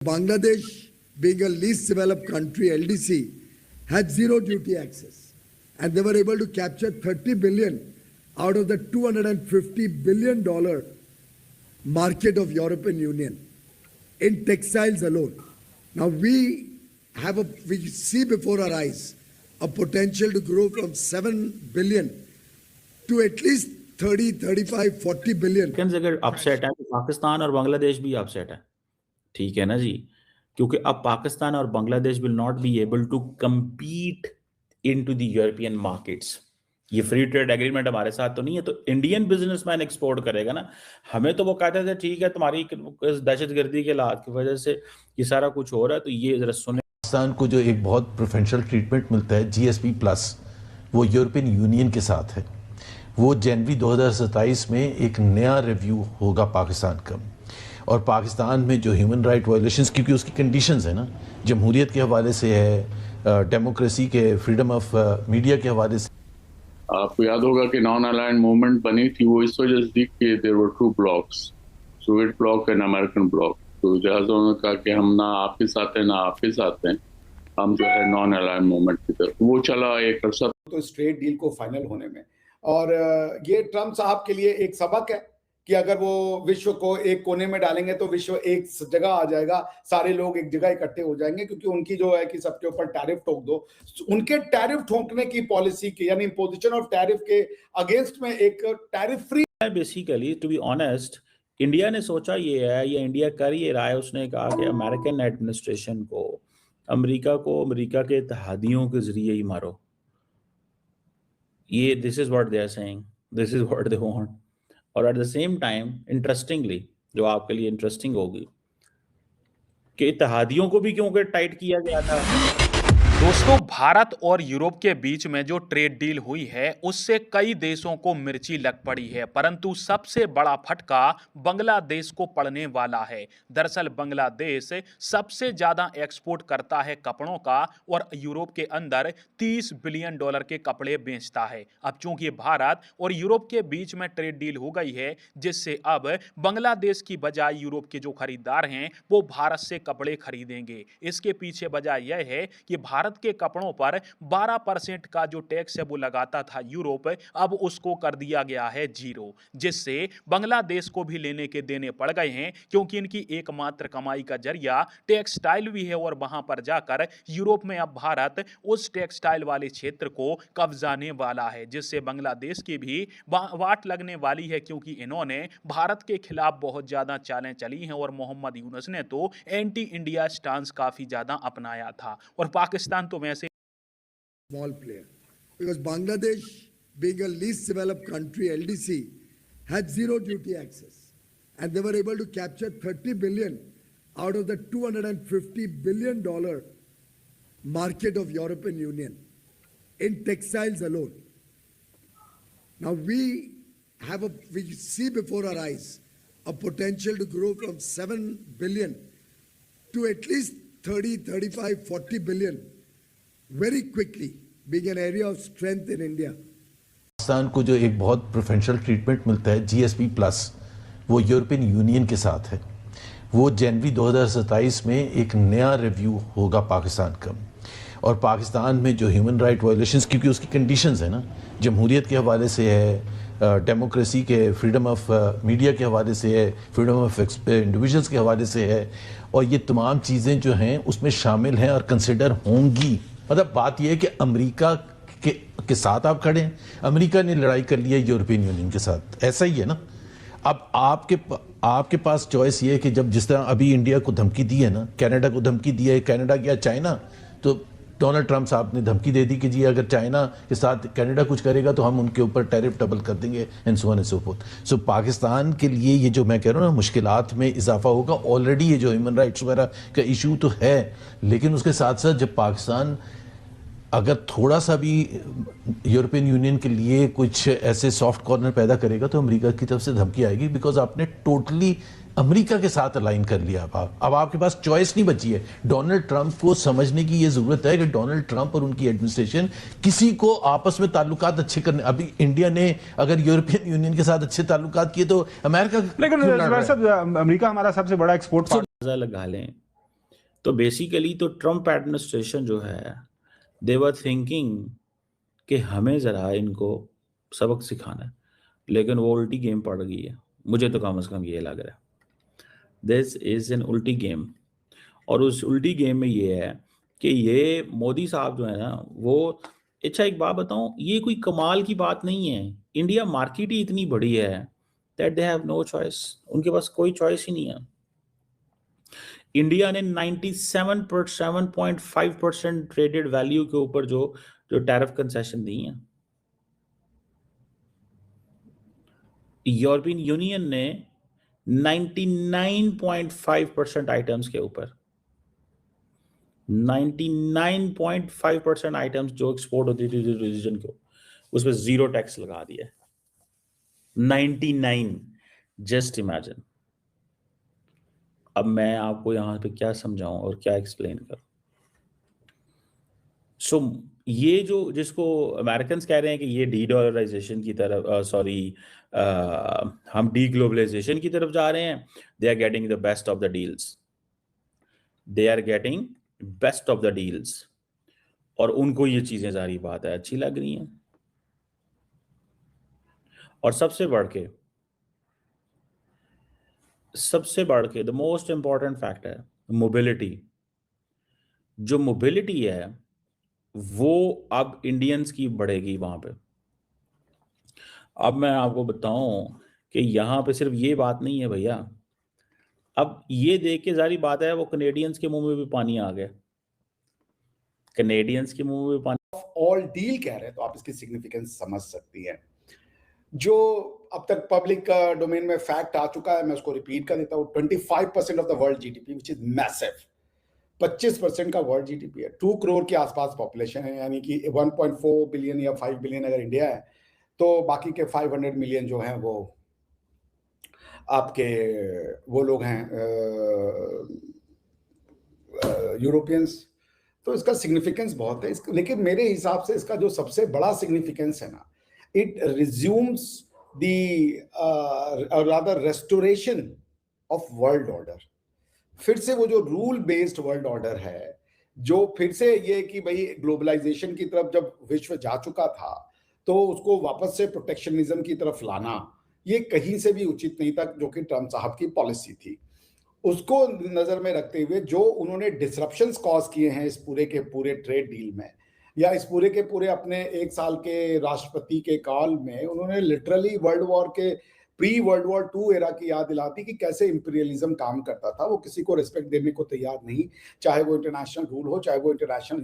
Bangladesh, being a least developed country, LDC, had zero duty access. And they were able to capture 30 billion out of the $250 billion market of European Union in textiles alone. Now we see before our eyes a potential to grow from 7 billion to at least 30, 35, 40 billion. अगर upset है तो पाकिस्तान और बांग्लादेश भी upset है, ठीक है ना जी, क्योंकि अब पाकिस्तान और Bangladesh will not be able to compete into the European markets. ये फ्री ट्रेड एग्रीमेंट हमारे साथ तो नहीं है, तो इंडियन बिजनेसमैन एक्सपोर्ट करेगा ना। हमें तो वो कहते थे ठीक है तुम्हारी दहशतगर्दी के हालात की वजह से ये सारा कुछ हो रहा है, तो ये जरा सुने। पाकिस्तान को जो एक बहुत प्रेफरेंशियल ट्रीटमेंट मिलता है GSP प्लस, वो यूरोपियन यूनियन के साथ है। वो जनवरी 2027 में एक नया रिव्यू होगा पाकिस्तान का, और पाकिस्तान में जो ह्यूमन राइट वायलेशंस, क्योंकि उसकी कंडीशंस है ना, जमहूरियत के हवाले से है, डेमोक्रेसी के, फ्रीडम ऑफ मीडिया के हवाले से। आपको याद होगा कि नॉन अलाइंड मूवमेंट बनी थी, वो इस वजह से थी कि there were two blocs, Soviet bloc and American bloc. तो जहाज़ उन्होंने कहा कि हम ना आपके साथ हैं ना आपके साथ हैं, हम जो है नॉन अलाइंड मूवमेंट की तरफ। वो चला एक अरसा तो इस ट्रेड डील को फाइनल होने में, और ये ट्रम्प साहब के लिए एक सबक है कि अगर वो विश्व को एक कोने में डालेंगे तो विश्व एक जगह आ जाएगा, सारे लोग एक जगह इकट्ठे हो जाएंगे, क्योंकि उनकी जो है कि सबके ऊपर टैरिफ ठोक दो, उनके टैरिफ ठोकने की पॉलिसी की, यानी इम्पोजिशन ऑफ टैरिफ के अगेंस्ट में एक tariff free. Basically to be honest, India ने सोचा ये है, या इंडिया कर ये रहा है, उसने कहा कि अमेरिकन एडमिनिस्ट्रेशन को अमेरिका के इत्तेहादियों के जरिए ही मारो। ये this is what they are saying, this is what they want. और at the same time interestingly, जो आपके लिए इंटरेस्टिंग होगी, कि इत्तेहादियों को भी क्योंकि टाइट किया गया था। दोस्तों, भारत और यूरोप के बीच में जो ट्रेड डील हुई है उससे कई देशों को मिर्ची लग पड़ी है, परंतु सबसे बड़ा फटका बांग्लादेश को पड़ने वाला है। दरअसल बांग्लादेश सबसे ज्यादा एक्सपोर्ट करता है कपड़ों का, और यूरोप के अंदर $30 बिलियन के कपड़े बेचता है। अब चूंकि भारत और यूरोप के बीच में ट्रेड डील हो गई है, जिससे अब बांग्लादेश की बजाय यूरोप के जो खरीदार हैं वो भारत से कपड़े खरीदेंगे। इसके पीछे वजह यह है कि भारत के कपड़ों पर 12% का जो टैक्स है वो लगाता था यूरोप, अब उसको कर दिया गया है 0, जिससे बांग्लादेश को भी लेने के देने पड़ गए हैं, क्योंकि इनकी एकमात्र कमाई का जरिया टेक्सटाइल भी है, और वहां पर जाकर यूरोप में अब भारत उस टेक्सटाइल वाले क्षेत्र को कब्जाने वाला है, जिससे बांग्लादेश की भी वाट लगने वाली है, क्योंकि इन्होंने भारत के खिलाफ बहुत ज्यादा चालें चली हैं, और मोहम्मद यूनुस ने तो एंटी इंडिया स्टांस काफी ज्यादा अपनाया था। और पाकिस्तान तो वैसे small player, because Bangladesh, being a least developed country, LDC, had zero duty access, and they were able to capture 30 billion out of the $250 billion market of European Union in textiles alone. Now we see before our eyes a potential to grow from 7 billion to at least 30, 35, 40 billion very quickly, being an area of strength in India. Pakistan को जो एक बहुत preferential treatment मिलता है GSP plus, वो European union के साथ है। वो जनवरी 2027 में एक नया रिव्यू होगा पाकिस्तान का, और पाकिस्तान में जो ह्यूमन राइट वायलेशंस, क्योंकि उसकी कंडीशंस है ना, जमहूरियत के हवाले से है, डेमोक्रेसी के, फ्रीडम ऑफ मीडिया के हवाले से है, फ्रीडम ऑफ इंडिविजुअल्स के हवाले से है, और ये तमाम चीज़ें जो हैं उसमें शामिल हैं और कंसिडर होंगी। मतलब बात यह है कि अमेरिका के साथ आप खड़े हैं, अमेरिका ने लड़ाई कर ली है यूरोपियन यूनियन के साथ, ऐसा ही है ना। अब आपके पास चॉइस ये है कि जब जिस तरह अभी इंडिया को धमकी दी है ना, कनाडा को धमकी दी है, कनाडा गया चाइना, तो डोनाल्ड ट्रंप साहब ने धमकी दे दी कि जी अगर चाइना के साथ कनाडा कुछ करेगा तो हम उनके ऊपर टैरिफ डबल कर देंगे, and so on and so forth. So Pakistan के लिए ये जो मैं कह रहा हूँ ना, मुश्किलात में इजाफा होगा। ऑलरेडी ये जो ह्यूमन राइट्स वगैरह का इशू तो है, लेकिन उसके साथ साथ जब पाकिस्तान अगर थोड़ा सा भी यूरोपियन यूनियन के लिए कुछ ऐसे सॉफ्ट कॉर्नर पैदा करेगा तो अमेरिका की तरफ से धमकी आएगी, बिकॉज आपने टोटली अमेरिका के साथ अलाइन कर लिया। अब आपके पास चॉइस नहीं बची है। डोनाल्ड ट्रंप को समझने की ये जरूरत है कि डोनाल्ड ट्रंप और उनकी एडमिनिस्ट्रेशन किसी को आपस में ताल्लुकात अच्छे करने, अभी इंडिया ने अगर यूरोपियन यूनियन के साथ अच्छे ताल्लुकात किए तो अमेरिका, लेकिन अमेरिका हमारा सबसे बड़ा एक्सपोर्ट लगा लें तो बेसिकली तो ट्रम्प एडमिनिस्ट्रेशन जो है, दे वर थिंकिंग कि हमें ज़रा इनको सबक सिखाना है, लेकिन वो उल्टी गेम पड़ गई है। मुझे तो कम से कम ये लग रहा है, दिस इज़ एन उल्टी गेम। और उस उल्टी गेम में ये है कि ये मोदी साहब जो है ना, वो अच्छा एक बात बताऊं, ये कोई कमाल की बात नहीं है। इंडिया मार्केट ही इतनी बड़ी है that they have no choice, उनके पास कोई चॉइस ही नहीं है। इंडिया ने 97.5% ट्रेडेड वैल्यू के ऊपर जो जो टैरिफ कंसेशन दी है। यूरोपियन यूनियन ने 99.5% आइटम्स के ऊपर 99.5% आइटम्स जो एक्सपोर्ट होती थी रीजन को, उस पर 0 टैक्स लगा दिया। 99, जस्ट इमेजिन। अब मैं आपको यहां पे क्या समझाऊं और क्या एक्सप्लेन करूं। सो ये जो जिसको अमेरिकन कह रहे हैं कि ये डी डॉलराइजेशन की तरफ, सॉरी, हम डी ग्लोबलाइजेशन की तरफ जा रहे हैं, they are getting the best of the deals, they are getting best of the deals. और उनको ये चीजें जारी बात है अच्छी लग रही हैं। और सबसे बढ़ के द मोस्ट इंपॉर्टेंट फैक्ट है मोबिलिटी। जो मोबिलिटी है वो अब इंडियंस की बढ़ेगी वहां पे। अब मैं आपको बताऊं कि यहाँ पे सिर्फ ये बात नहीं है भैया, अब ये देख के जारी बात है वो कनेडियंस के मुंह में भी पानी आ गया, कनेडियंस के मुंह में भी पानी। ऑल डील कह रहे हैं तो आप इसकी सिग्निफिकेंस समझ सकती हैं। जो अब तक पब्लिक डोमेन में फैक्ट आ चुका है, मैं उसको रिपीट कर देता हूं। 25% of the world GDP which is massive, 25% का वर्ल्ड जीडीपी है। 2 करोड़ के आसपास पॉपुलेशन है, यानी कि 1.4 बिलियन या 5 बिलियन अगर इंडिया है तो बाकी के 500 मिलियन जो हैं वो आपके वो लोग हैं यूरोपियंस। तो इसका सिग्निफिकेंस बहुत है। लेकिन मेरे हिसाब से इसका जो सबसे बड़ा सिग्निफिकेंस है ना, it resumes the rather restoration of world order. फिर से वो जो रूल बेस्ड वर्ल्ड ऑर्डर है, जो फिर से ये कि भाई ग्लोबलाइजेशन की तरफ जब विश्व जा चुका था तो उसको वापस से प्रोटेक्शनिज्म की तरफ लाना, ये कहीं से भी उचित नहीं था, जो कि ट्रम्प साहब की पॉलिसी थी। उसको नजर में रखते हुए जो उन्होंने डिसरप्शंस कॉज किए हैं इस पूरे के पूरे ट्रेड डील में, या इस पूरे के पूरे अपने 1 साल के राष्ट्रपति के काल में, उन्होंने लिटरली वर्ल्ड वॉर के प्री वर्ल्ड वॉर 2 एरा की याद दिलाती कि कैसे इंपीरियलिज्म काम करता था। वो किसी को रिस्पेक्ट देने को तैयार नहीं, चाहे वो इंटरनेशनल रूल हो, चाहे वो इंटरनेशनल